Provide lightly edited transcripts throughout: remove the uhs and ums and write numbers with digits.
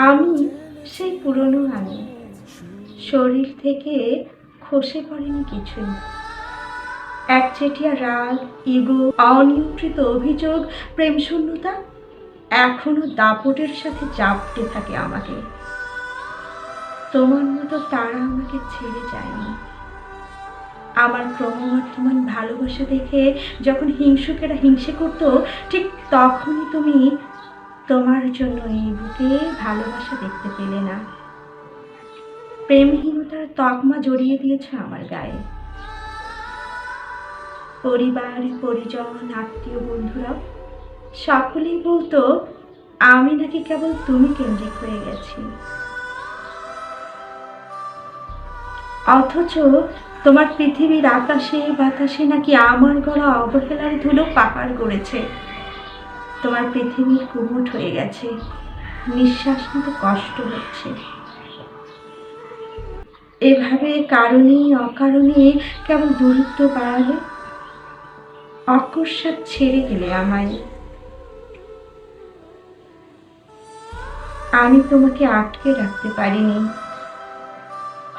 আমি সেই পুরনো আমি, শরীর থেকে খসে পড়েনি কিছুই। একচেটিয়া রাগ, ইগো, অনিয়ন্ত্রিত অভিযোগ, প্রেম শূন্যতা এখনো দাপটের সাথে জাপটে থাকে আমাকে। তোমার মতো তারা আমাকে ছেড়ে যায়নি। আমার ক্রমবর্ধমান ভালোবাসা দেখে যখন হিংসুকেরা হিংসে করত, ঠিক তখনই তুমি তোমার জন্য এই বুকে ভালোবাসা দেখতে পেলে না। প্রেমহীনতার তকমা জড়িয়ে দিয়েছ আমার গায়ে। পরিবার, পরিজন, আত্মীয়, বন্ধুরা সকলেই বলতো আমি নাকি কেবল তুমি কেন্দ্রিক হয়ে গেছি। অথচ তোমার পৃথিবীর আকাশে বাতাসে নাকি আমার গলা অবহেলার ধুলো পাহাড় গড়েছে। তোমার পৃথিবী কুমুট হয়ে গেছে, নিঃশ্বাস নিতে কষ্ট হচ্ছে। এভাবে কারণে অকারণে কেবল দূরত্ব বাড়ালে, অকস্মাৎ ছেড়ে গেলে আমায়। আমি তোমাকে আটকে রাখতে পারিনি।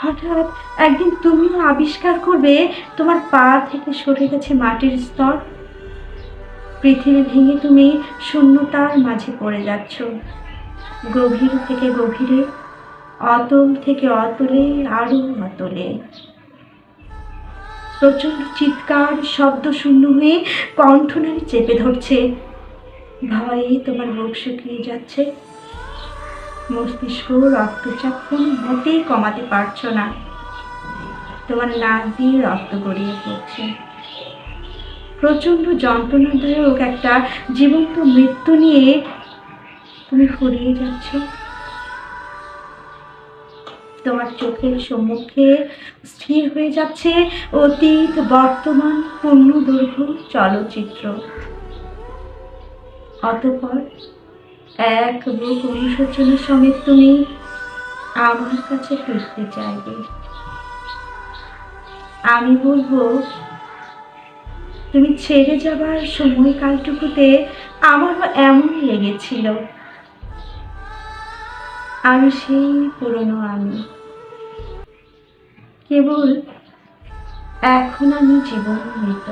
হঠাৎ একদিন তুমিও আবিষ্কার করবে তোমার পা থেকে সরে গেছে মাটির স্তর। পৃথিবী ভেঙে তুমি শূন্যতার মাঝে পড়ে যাচ্ছ, গভীর থেকে গভীরে, অতল থেকে অতলে, আরো অতলে। প্রচন্ড চিৎকার শব্দ শূন্য হয়ে কণ্ঠনালী চেপে ধরছে। ভয়ে তোমার বুক শুকিয়ে যাচ্ছে, মস্তিষ্ক রক্তচাপ মোটেই কমাতে পারছো না। তোমার নাক দিয়ে রক্ত গড়িয়ে পড়ছে। প্রচন্ড যন্ত্রণাদায়ক একটা জীবন্ত মৃত্যু নিয়ে তুমি ফুরিয়ে যাচ্ছ। তোমার চোখের সম্মুখে স্থির হয়ে যাচ্ছে অতীত, বর্তমান, পূর্ণদৈর্ঘ্য চলচ্চিত্র। অতঃপর এক বুক অনুশোচনার সঙ্গে তুমি আমার কাছে ফিরতে চাইবে। আমি বলবো, তুমি ছেড়ে যাবার সময়কালটুকুতে আমারও এমন লেগেছিল। আমি সেই পুরনো আমি, কেবল এখন আমি জীবন মৃত।